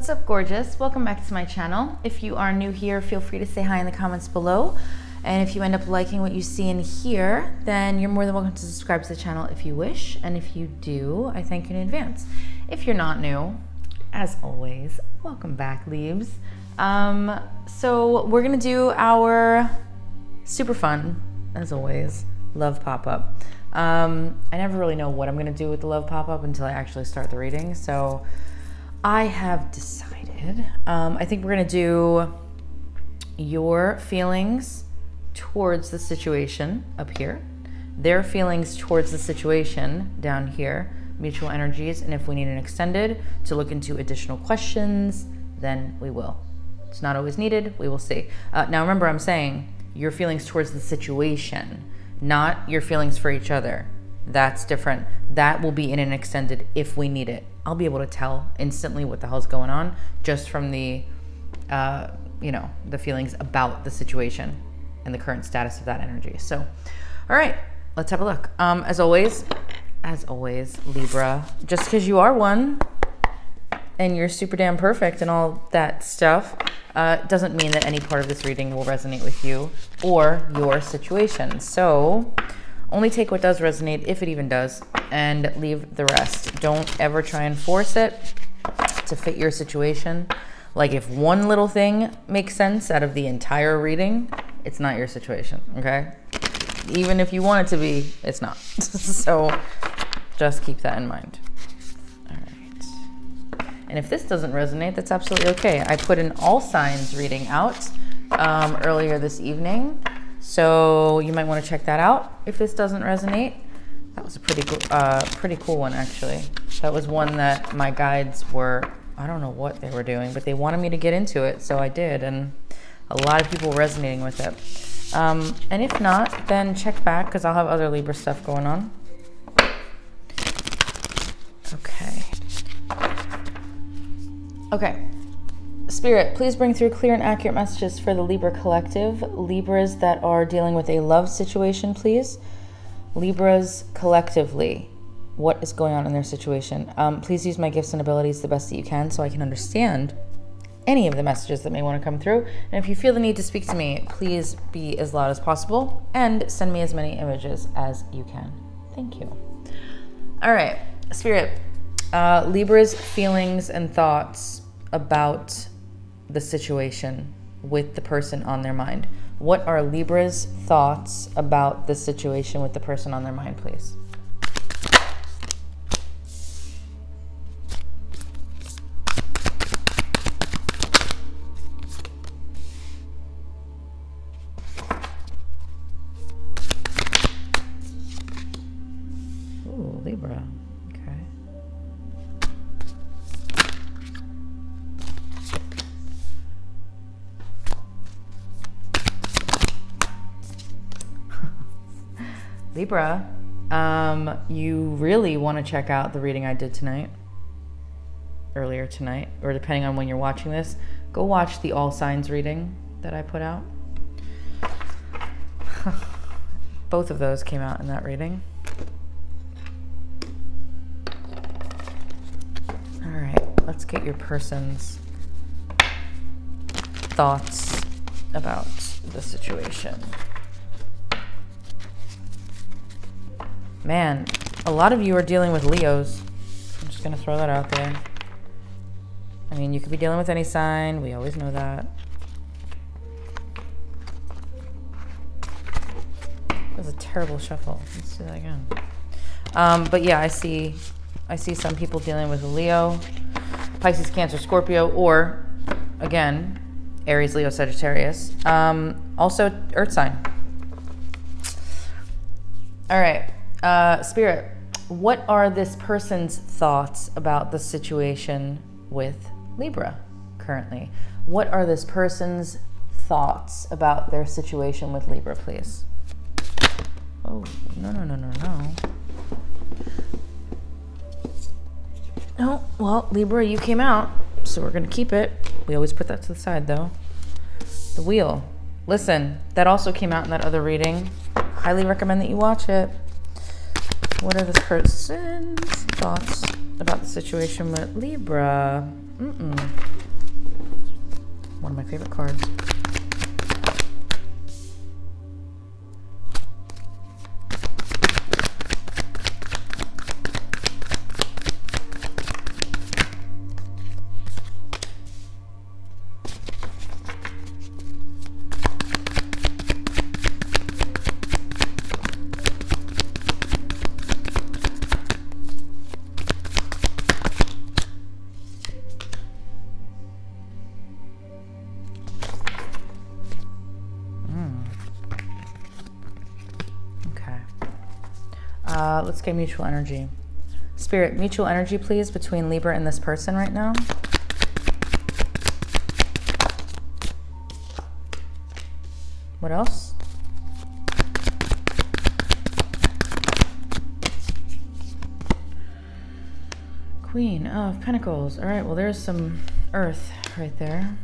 What's up, gorgeous? Welcome back to my channel. If you are new here, feel free to say hi in the comments below. And if you end up liking what you see in here, then you're more than welcome to subscribe to the channel if you wish. And if you do, I thank you in advance. If you're not new, as always, welcome back, Libs. So we're gonna do our super fun, as always, love pop-up. I never really know what I'm gonna do with the love pop-up until I actually start the reading. So I have decided, I think we're gonna do your feelings towards the situation up here, their feelings towards the situation down here, mutual energies, and if we need an extended to look into additional questions, then we will. It's not always needed, we will see. Now remember, I'm saying your feelings towards the situation, not your feelings for each other. That's different. That will be in an extended if we need it. I'll be able to tell instantly what the hell's going on just from the, you know, the feelings about the situation and the current status of that energy. So, all right, let's have a look. As always, Libra, just because you are one and you're super damn perfect and all that stuff, doesn't mean that any part of this reading will resonate with you or your situation. So only take what does resonate, if it even does, and leave the rest. Don't ever try and force it to fit your situation. Like, if one little thing makes sense out of the entire reading, it's not your situation, okay? Even if you want it to be, it's not. So just keep that in mind. All right. And if this doesn't resonate, that's absolutely okay. I put an all signs reading out earlier this evening. So you might want to check that out if this doesn't resonate. That was a pretty cool one, actually. That was one that my guides were, I don't know what they were doing, but they wanted me to get into it, so I did, and a lot of people were resonating with it. And if not, then check back, because I'll have other Libra stuff going on. Okay. Spirit, please bring through clear and accurate messages for the Libra collective. Libras that are dealing with a love situation, please. Libras collectively, what is going on in their situation? Please use my gifts and abilities the best that you can so I can understand any of the messages that may want to come through. And if you feel the need to speak to me, please be as loud as possible and send me as many images as you can. Thank you. All right, Spirit, Libra's feelings and thoughts about the situation with the person on their mind. What are Libra's thoughts about the situation with the person on their mind, please? Ooh, Libra. Okay. Libra, you really want to check out the reading I did earlier tonight, or depending on when you're watching this, go watch the all signs reading that I put out. Both of those came out in that reading. All right, let's get your person's thoughts about the situation. Man, a lot of you are dealing with Leos. I'm just gonna throw that out there. I mean, you could be dealing with any sign. We always know that. That was a terrible shuffle. Let's do that again. But yeah, I see some people dealing with Leo, Pisces, Cancer, Scorpio, or again, Aries, Leo, Sagittarius. Also Earth sign. All right. Spirit, what are this person's thoughts about the situation with Libra currently? What are this person's thoughts about their situation with Libra, please? Oh, no. No, well, Libra, you came out, so we're going to keep it. We always put that to the side, though. The Wheel. Listen, that also came out in that other reading. Highly recommend that you watch it. What are this person's thoughts about the situation with Libra? One of my favorite cards. Let's get mutual energy. Spirit, mutual energy, please, between Libra and this person right now. What else? Queen of Pentacles. All right, well, there's some earth right there.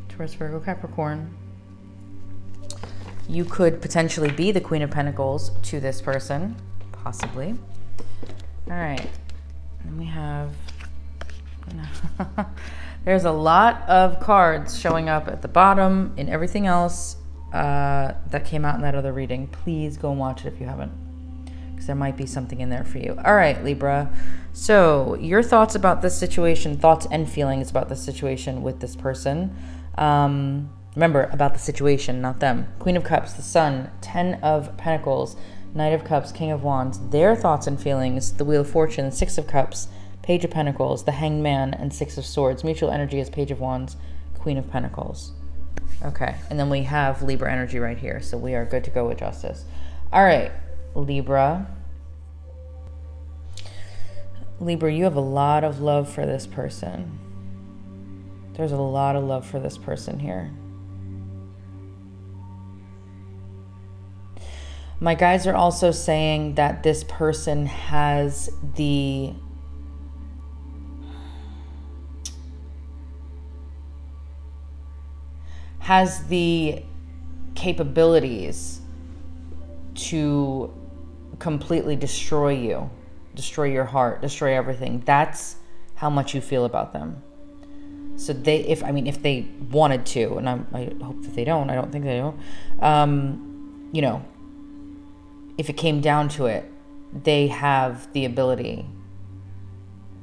Taurus, Virgo, Capricorn. You could potentially be the Queen of Pentacles to this person, possibly. All right, and we have, there's a lot of cards showing up at the bottom and everything else that came out in that other reading. Please go and watch it if you haven't, because there might be something in there for you. All right, Libra. So your thoughts about this situation, thoughts and feelings about this situation with this person. Remember, about the situation, not them. Queen of Cups, the Sun, 10 of Pentacles, Knight of Cups, King of Wands, their thoughts and feelings, the Wheel of Fortune, 6 of Cups, Page of Pentacles, the Hanged Man, and 6 of Swords. Mutual energy is Page of Wands, Queen of Pentacles. Okay, and then we have Libra energy right here, so we are good to go with justice. All right, Libra. Libra, you have a lot of love for this person. There's a lot of love for this person here. My guides are also saying that this person has the capabilities to completely destroy you, destroy your heart, destroy everything. That's how much you feel about them. So if they wanted to, and I hope that they don't, I don't think they do, you know, if it came down to it, they have the ability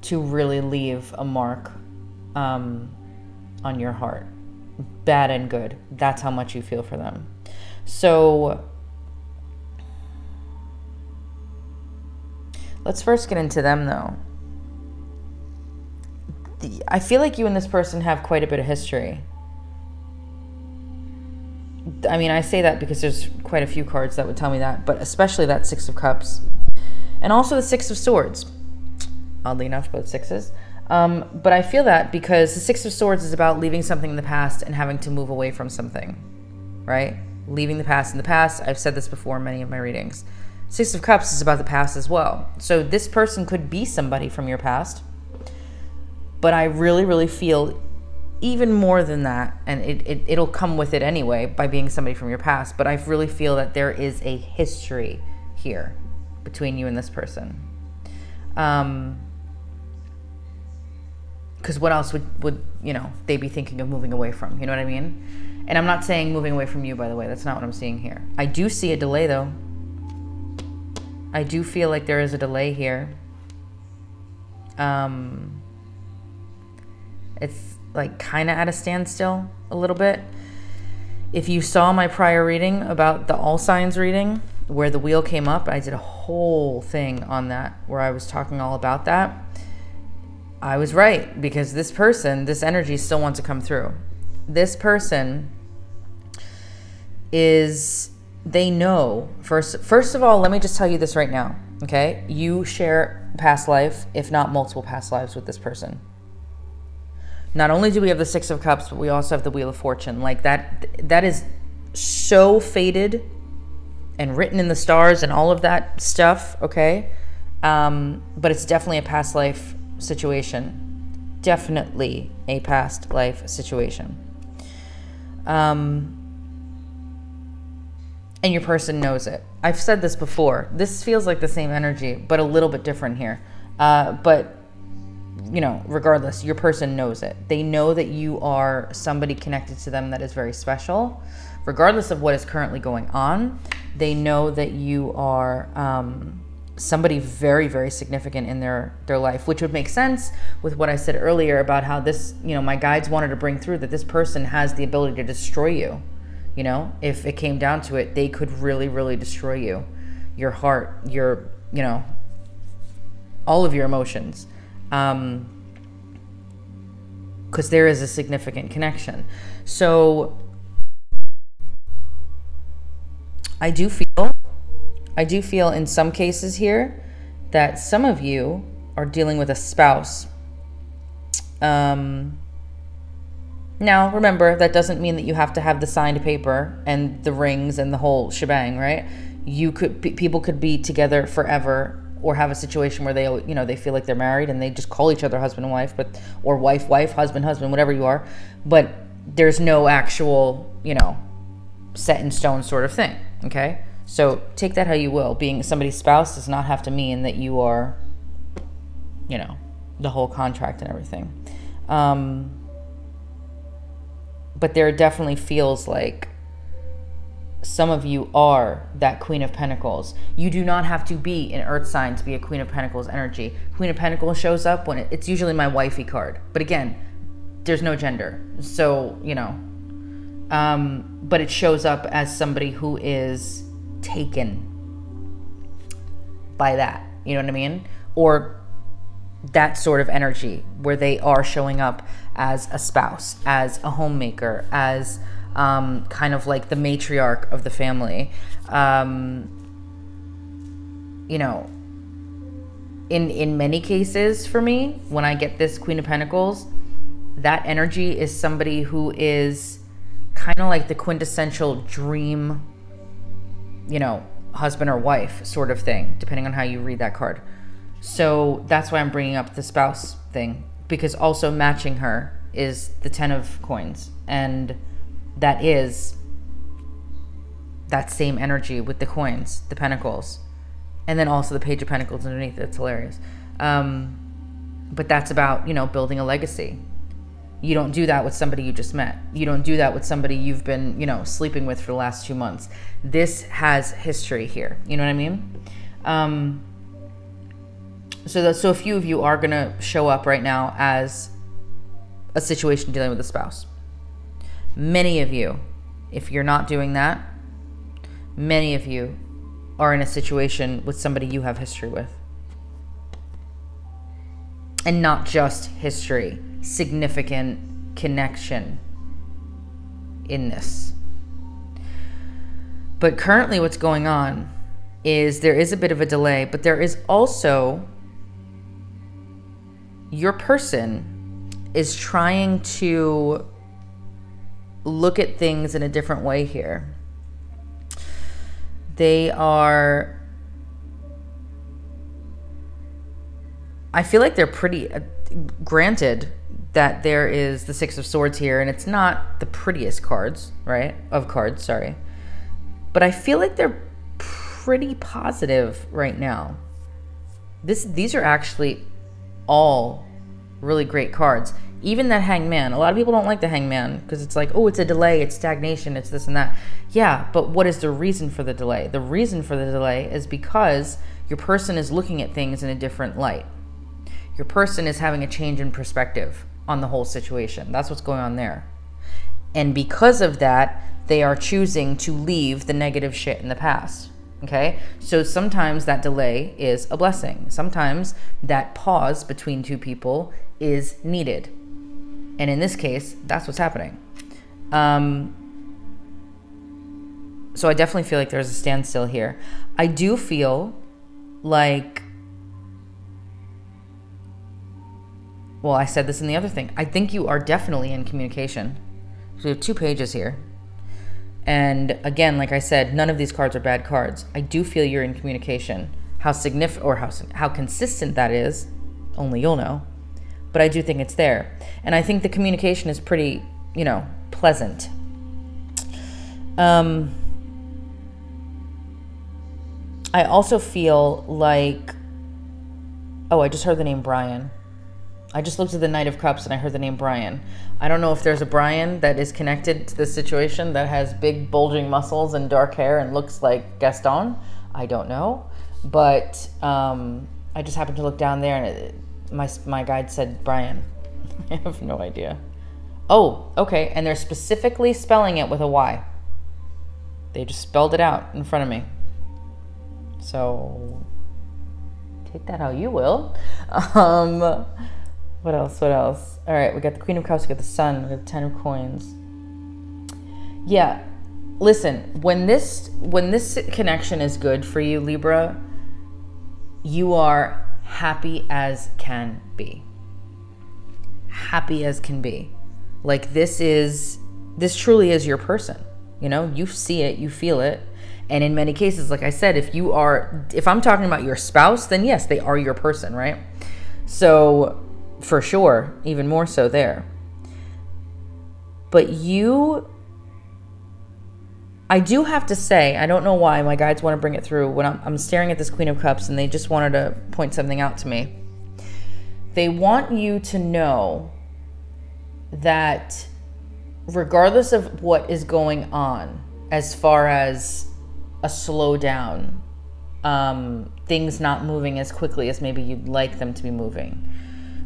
to really leave a mark on your heart, bad and good. That's how much you feel for them. So let's first get into them, though. I feel like you and this person have quite a bit of history. I mean, I say that because there's quite a few cards that would tell me that, but especially that 6 of Cups. And also the 6 of Swords. Oddly enough, both 6s. But I feel that because the 6 of Swords is about leaving something in the past and having to move away from something, right? Leaving the past in the past. I've said this before in many of my readings. 6 of Cups is about the past as well. So this person could be somebody from your past. But I really, really feel even more than that, and it'll come with it anyway by being somebody from your past, but I really feel that there is a history here between you and this person. Because what else would you know, they be thinking of moving away from? You know what I mean? And I'm not saying moving away from you, by the way. That's not what I'm seeing here. I do see a delay, though. I do feel like there is a delay here. It's like kind of at a standstill a little bit. If you saw my prior reading about the all signs reading where the wheel came up, I did a whole thing on that where I was talking all about that. I was right, because this person, this energy still wants to come through. This person is, they know, first of all, let me just tell you this right now, okay? You share past life, if not multiple past lives with this person. Not only do we have the 6 of Cups, but we also have the Wheel of Fortune. Like that is so fated and written in the stars and all of that stuff, okay? But it's definitely a past life situation. Definitely a past life situation. And your person knows it. I've said this before. This feels like the same energy, but a little bit different here. But you know, regardless, your person knows it. They know that you are somebody connected to them that is very special. Regardless of what is currently going on, they know that you are somebody very, very significant in their life, which would make sense with what I said earlier about how this, you know, my guides wanted to bring through that this person has the ability to destroy you. You know, if it came down to it, they could really, really destroy you, your heart, your, you know, all of your emotions. Because there is a significant connection. So I do feel in some cases here that some of you are dealing with a spouse. Now, remember, that doesn't mean that you have to have the signed paper and the rings and the whole shebang, right? People could be together forever, or have a situation where they, you know, they feel like they're married and they just call each other husband and wife, or wife, husband, whatever you are, but there's no actual, you know, set in stone sort of thing. Okay, so take that how you will. Being somebody's spouse does not have to mean that you are, you know, the whole contract and everything. But there definitely feels like some of you are that Queen of Pentacles. You do not have to be an earth sign to be a Queen of Pentacles energy. Queen of Pentacles shows up when it's usually my wifey card. But again, there's no gender. So, you know, but it shows up as somebody who is taken by that. You know what I mean? Or that sort of energy where they are showing up as a spouse, as a homemaker, as kind of like the matriarch of the family. You know, in many cases for me, when I get this Queen of Pentacles, that energy is somebody who is kind of like the quintessential dream, you know, husband or wife sort of thing, depending on how you read that card. So that's why I'm bringing up the spouse thing, because also matching her is the 10 of coins, and that is that same energy with the coins, the pentacles, and then also the page of pentacles underneath. It's hilarious. But that's about, you know, building a legacy. You don't do that with somebody you just met. You don't do that with somebody you've been, you know, sleeping with for the last 2 months. This has history here. You know what I mean? So a few of you are going to show up right now as a situation dealing with a spouse. Many of you, if you're not doing that, many of you are in a situation with somebody you have history with. And not just history, significant connection in this. But currently what's going on is there is a bit of a delay, but there is also your person is trying to look at things in a different way here. They are, I feel like they're pretty, granted that there is the Six of Swords here, and it's not the prettiest cards, right? Of cards, sorry. But I feel like they're pretty positive right now. These are actually all really great cards. Even that Hangman. A lot of people don't like the Hangman because it's like, oh, it's a delay, it's stagnation, it's this and that. Yeah, but what is the reason for the delay? The reason for the delay is because your person is looking at things in a different light. Your person is having a change in perspective on the whole situation. That's what's going on there. And because of that, they are choosing to leave the negative shit in the past. Okay? So sometimes that delay is a blessing. Sometimes that pause between two people is needed. And in this case, that's what's happening. So I definitely feel like there's a standstill here. I do feel like, well, I said this in the other thing. I think you are definitely in communication. So we have 2 pages here. And again, like I said, none of these cards are bad cards. I do feel you're in communication. How significant or how consistent that is, only you'll know. But I do think it's there. And I think the communication is pretty, you know, pleasant. I also feel like, oh, I just heard the name Brian. I just looked at the Knight of Cups and I heard the name Brian. I don't know if there's a Brian that is connected to this situation that has big bulging muscles and dark hair and looks like Gaston. I don't know. But I just happened to look down there and my guide said Brian. I have no idea. Oh, okay. And they're specifically spelling it with a Y. They just spelled it out in front of me. So take that how you will. What else? What else? All right, we got the Queen of Cups, we got the Sun, we got the Ten of Coins. Yeah, listen, when this connection is good for you, Libra, you are happy as can be. Happy as can be. Like this truly is your person. You know, you see it, you feel it. And in many cases, like I said, if I'm talking about your spouse, then yes, they are your person, right? So for sure, even more so there. But I do have to say, I don't know why my guides want to bring it through when I'm staring at this Queen of Cups and they just wanted to point something out to me. They want you to know that regardless of what is going on, as far as a slowdown, things not moving as quickly as maybe you'd like them to be moving,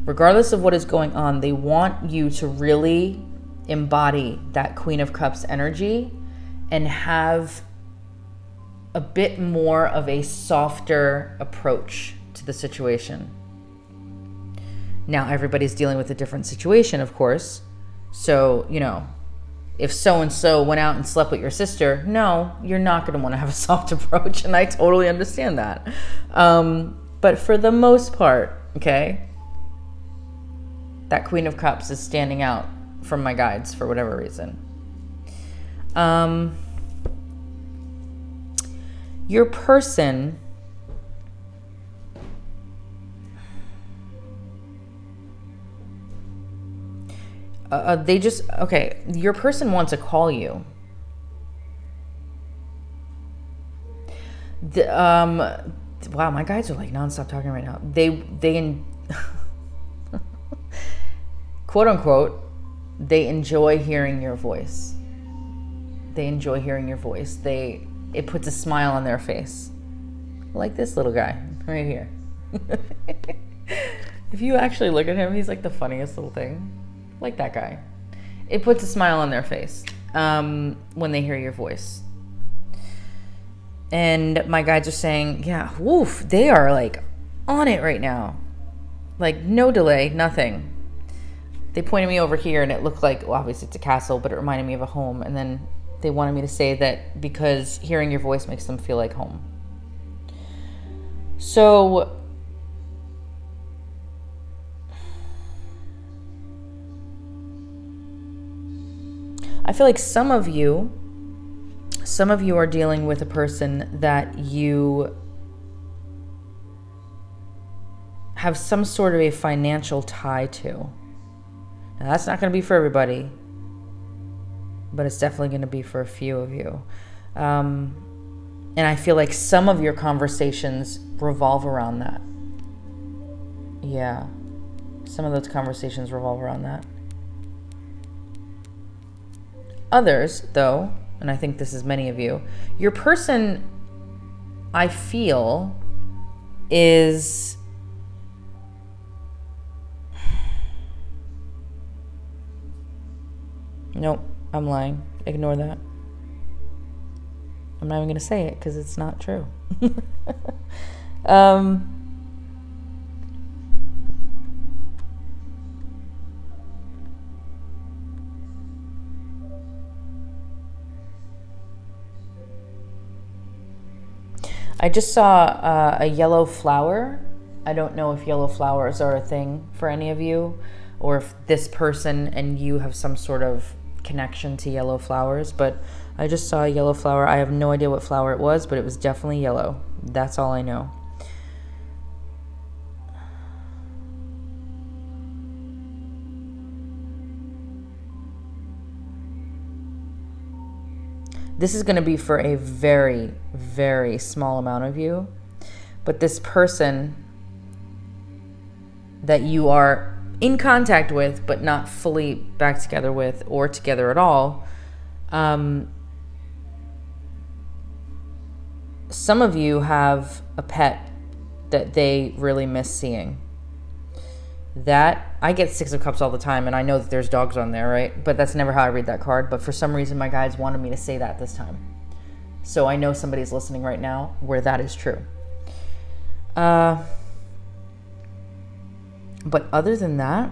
regardless of what is going on, they want you to really embody that Queen of Cups energy and have a bit more of a softer approach to the situation. Now, everybody's dealing with a different situation, of course. So, you know, if so-and-so went out and slept with your sister, no, you're not going to want to have a soft approach. And I totally understand that. But for the most part, okay, that Queen of Cups is standing out from my guides for whatever reason. Your person, your person wants to call you. Wow, my guides are like nonstop talking right now. Quote unquote, they enjoy hearing your voice. They enjoy hearing your voice. It puts a smile on their face. Like this little guy right here. If you actually look at him, he's like the funniest little thing. Like that guy. It puts a smile on their face when they hear your voice. And my guides are saying, yeah, woof, they are like on it right now. Like no delay, nothing. They pointed me over here and it looked like, well, obviously it's a castle, but it reminded me of a home. And then they wanted me to say that because hearing your voice makes them feel like home. So I feel like some of you are dealing with a person that you have some sort of a financial tie to. Now, that's not going to be for everybody, but it's definitely going to be for a few of you. And I feel like some of your conversations revolve around that. Yeah, some of those conversations revolve around that. Others, though, and I think this is many of you, your person, I feel, is nope, I'm lying. Ignore that. I'm not even going to say it because it's not true. I just saw a yellow flower. I don't know if yellow flowers are a thing for any of you, or if this person and you have some sort of connection to yellow flowers, but I just saw a yellow flower. I have no idea what flower it was, but it was definitely yellow. That's all I know. This is going to be for a very, very small amount of you, but this person that you are in contact with, but not fully back together with or together at all. Some of you have a pet that they really miss seeing. That, I get Six of Cups all the time, and I know that there's dogs on there, right? But that's never how I read that card. But for some reason, my guides wanted me to say that this time. So I know somebody's listening right now where that is true. But other than that,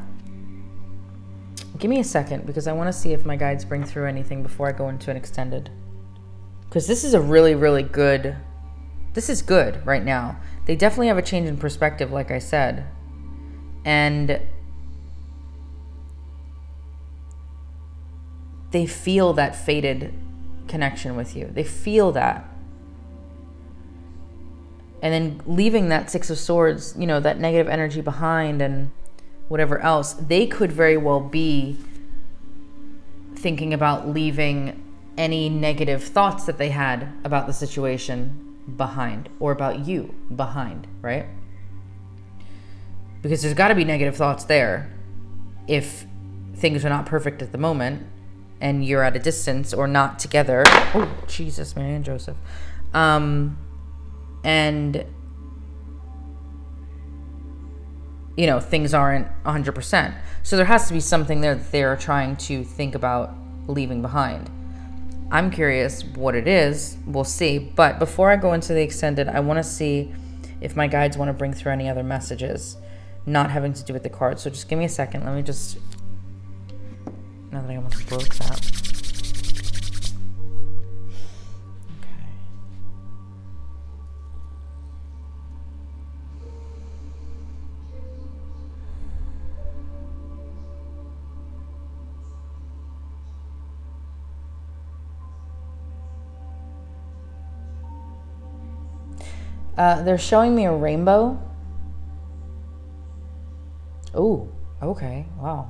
give me a second, because I want to see if my guides bring through anything before I go into an extended. Because this is a really, really good, this is good right now. They definitely have a change in perspective, like I said. And they feel that fated connection with you. They feel that. And then leaving that Six of Swords, you know, that negative energy behind and whatever else, they could very well be thinking about leaving any negative thoughts that they had about the situation behind, or about you behind, right? Because there's got to be negative thoughts there if things are not perfect at the moment and you're at a distance or not together. Oh, Jesus, Mary and Joseph. And, you know, things aren't 100%. So there has to be something there that they're trying to think about leaving behind. I'm curious what it is. We'll see. But before I go into the extended, I want to see if my guides want to bring through any other messages not having to do with the cards. So just give me a second. Let me just... Now that I almost broke that. They're showing me a rainbow. Oh, okay. Wow.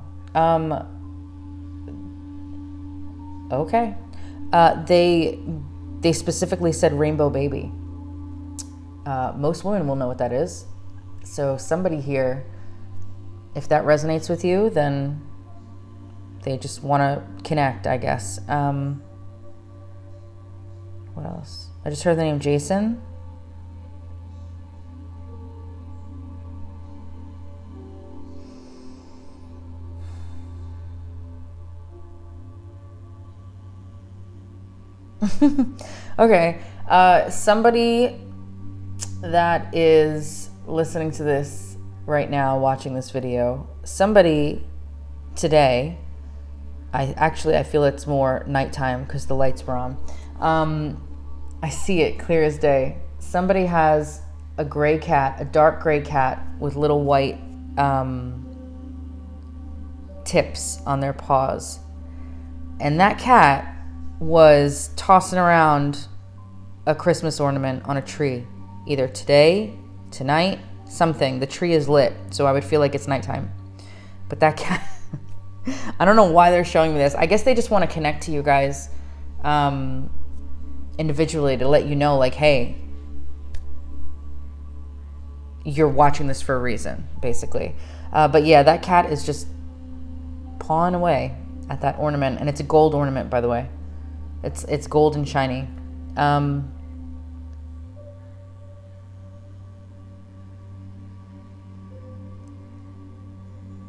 Okay. They specifically said rainbow baby. Most women will know what that is. So somebody here, if that resonates with you, then they just want to connect, I guess. What else? I just heard the name Jason. Okay, somebody that is listening to this right now, watching this video, somebody today, I feel it's more nighttime because the lights were on. I see it clear as day. Somebody has a gray cat, a dark gray cat with little white tips on their paws. And that cat was tossing around a Christmas ornament on a tree, either today, tonight, something. The tree is lit, so I would feel like it's nighttime. But that cat, I don't know why they're showing me this. I guess they just want to connect to you guys individually to let you know, like, hey, you're watching this for a reason, basically. But yeah, that cat is just pawing away at that ornament, and it's a gold ornament, by the way. It's gold and shiny.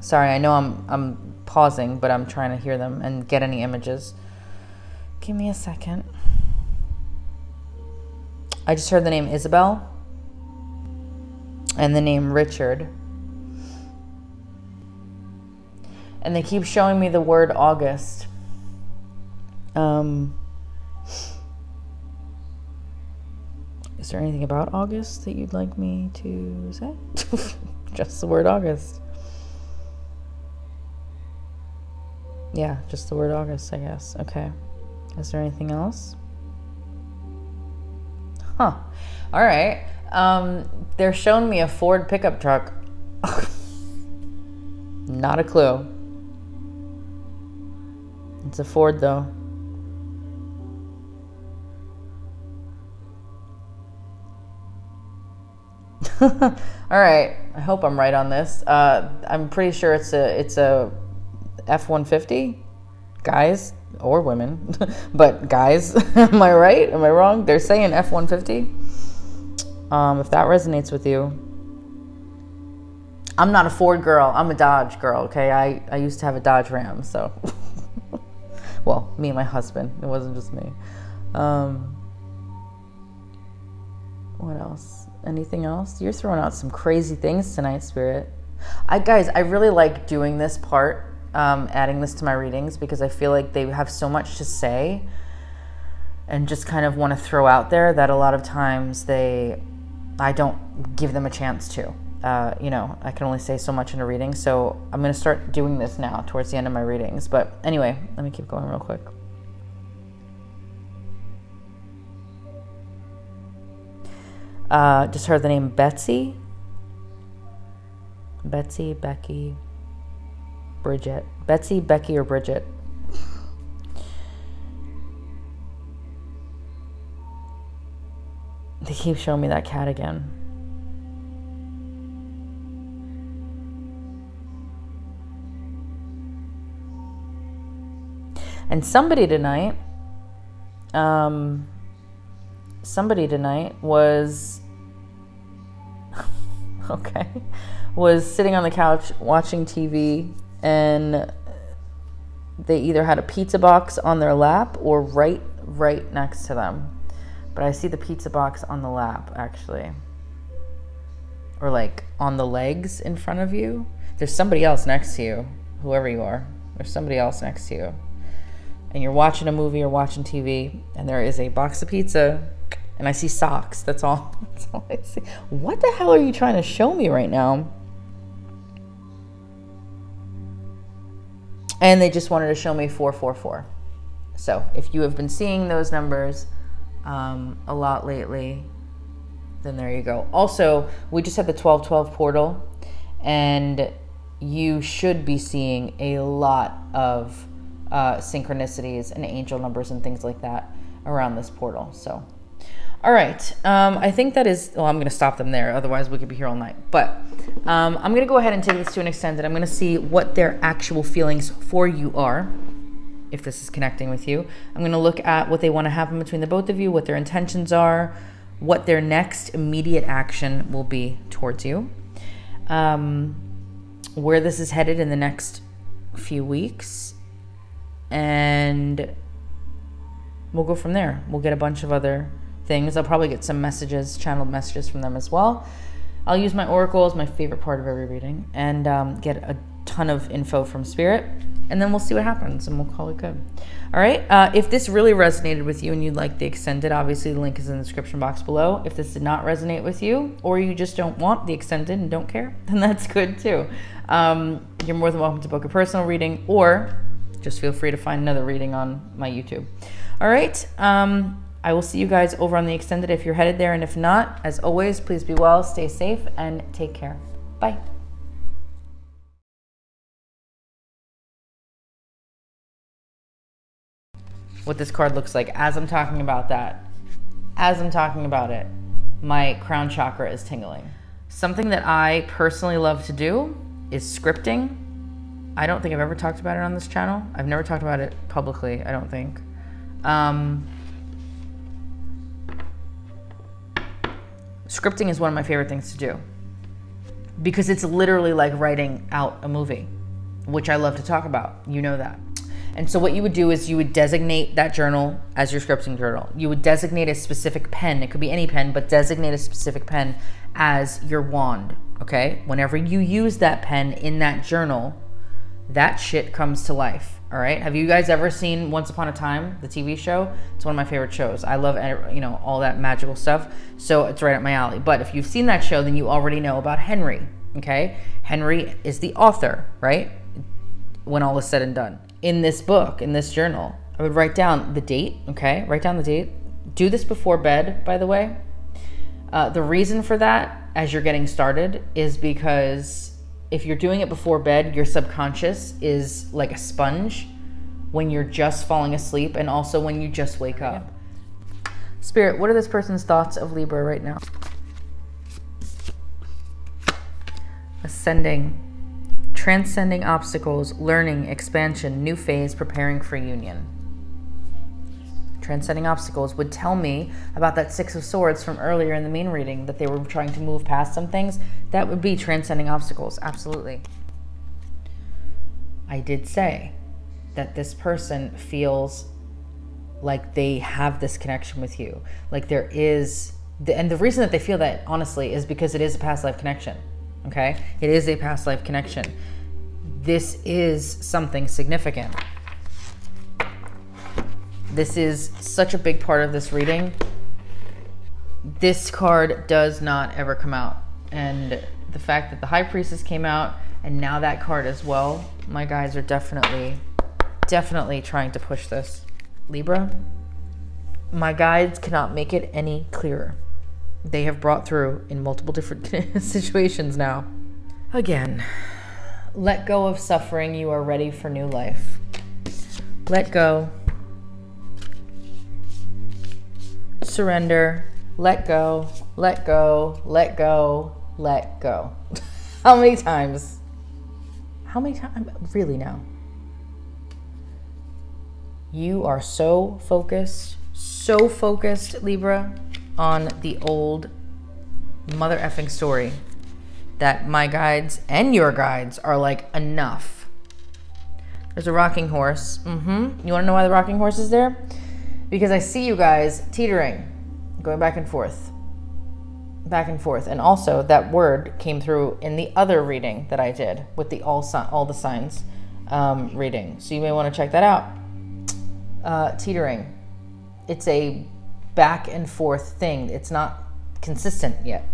Sorry, I know I'm pausing, but I'm trying to hear them and get any images. Give me a second. I just heard the name Isabel and the name Richard. And they keep showing me the word August. Is there anything about August that you'd like me to say? Just the word August. Yeah, just the word August, I guess. Okay. Is there anything else? Huh. All right. They're showing me a Ford pickup truck. Not a clue. It's a Ford, though. All right, I hope I'm right on this. I'm pretty sure it's a F-150, guys or women, but guys. Am I right? Am I wrong? They're saying F-150. If that resonates with you, I'm not a Ford girl. I'm a Dodge girl. Okay, I used to have a Dodge Ram, so. Well, me and my husband. It wasn't just me. What else? Anything else? You're throwing out some crazy things tonight, Spirit. Guys, I really like doing this part, adding this to my readings, because I feel like they have so much to say and just kind of want to throw out there that a lot of times I don't give them a chance to. You know, I can only say so much in a reading, so I'm going to start doing this now towards the end of my readings. But anyway, let me keep going real quick. Just heard the name Betsy. Betsy, Becky, Bridget. Betsy, Becky, or Bridget. They keep showing me that cat again. And somebody tonight was okay, was sitting on the couch watching TV, and they either had a pizza box on their lap or right next to them. But I see the pizza box on the lap, actually. Or like on the legs in front of you. There's somebody else next to you, whoever you are. There's somebody else next to you. And you're watching a movie or watching TV, and there is a box of pizza, and I see socks. That's all I see. What the hell are you trying to show me right now? And they just wanted to show me 444. So if you have been seeing those numbers a lot lately, then there you go. Also, we just had the 1212 portal, and you should be seeing a lot of synchronicities and angel numbers and things like that around this portal. So, all right. I think that is, well, I'm going to stop them there. Otherwise, we could be here all night. But I'm going to go ahead and take this to an extended. I'm going to see what their actual feelings for you are, if this is connecting with you. I'm going to look at what they want to happen between the both of you, what their intentions are, what their next immediate action will be towards you, where this is headed in the next few weeks, and we'll go from there. We'll get a bunch of other things. I'll probably get some messages, channeled messages from them as well. I'll use my oracle as my favorite part of every reading, and get a ton of info from Spirit, and then we'll see what happens, and we'll call it good. All right. If this really resonated with you and you'd like the extended, obviously the link is in the description box below. If this did not resonate with you, or you just don't want the extended and don't care, then that's good too. You're more than welcome to book a personal reading, or just feel free to find another reading on my YouTube. All right. I will see you guys over on the extended if you're headed there, and if not, as always, please be well, stay safe, and take care. Bye. What this card looks like as I'm talking about that, as I'm talking about it, my crown chakra is tingling. Something that I personally love to do is scripting. I don't think I've ever talked about it on this channel. I've never talked about it publicly, I don't think. Scripting is one of my favorite things to do, because it's literally like writing out a movie, which I love to talk about. You know that. And so what you would do is you would designate that journal as your scripting journal. You would designate a specific pen. It could be any pen, but designate a specific pen as your wand, okay? Whenever you use that pen in that journal, that shit comes to life, all right? Have you guys ever seen Once Upon a Time, the TV show? It's one of my favorite shows. I love, you know, all that magical stuff, so it's right up my alley. But if you've seen that show, then you already know about Henry, okay? Henry is the author, right? When all is said and done. In this book, in this journal, I would write down the date, okay? Write down the date. Do this before bed, by the way. The reason for that, as you're getting started, is because if you're doing it before bed, your subconscious is like a sponge when you're just falling asleep, and also when you just wake up. Spirit, what are this person's thoughts of Libra right now? ascending, transcending obstacles, learning, expansion, new phase, preparing for union. Transcending obstacles would tell me about that Six of Swords from earlier in the main reading, that they were trying to move past some things. That would be transcending obstacles, absolutely. I did say that this person feels like they have this connection with you. Like there is, and the reason that they feel that, honestly, is because it is a past life connection, okay? It is a past life connection. This is something significant. This is such a big part of this reading. This card does not ever come out. And the fact that the High Priestess came out and now that card as well, my guys are definitely trying to push this. Libra, my guides cannot make it any clearer. They have brought through in multiple different situations now. Again, let go of suffering. You are ready for new life. Let go. Surrender, let go, let go, let go, let go. How many times? How many times? Really now? You are so focused, Libra, on the old mother effing story that my guides and your guides are like, enough. There's a rocking horse. You want to know why the rocking horse is there? Because I see you guys teetering, going back and forth. And also that word came through in the other reading that I did with the all the signs reading. So you may want to check that out. Teetering. It's a back and forth thing. It's not consistent yet.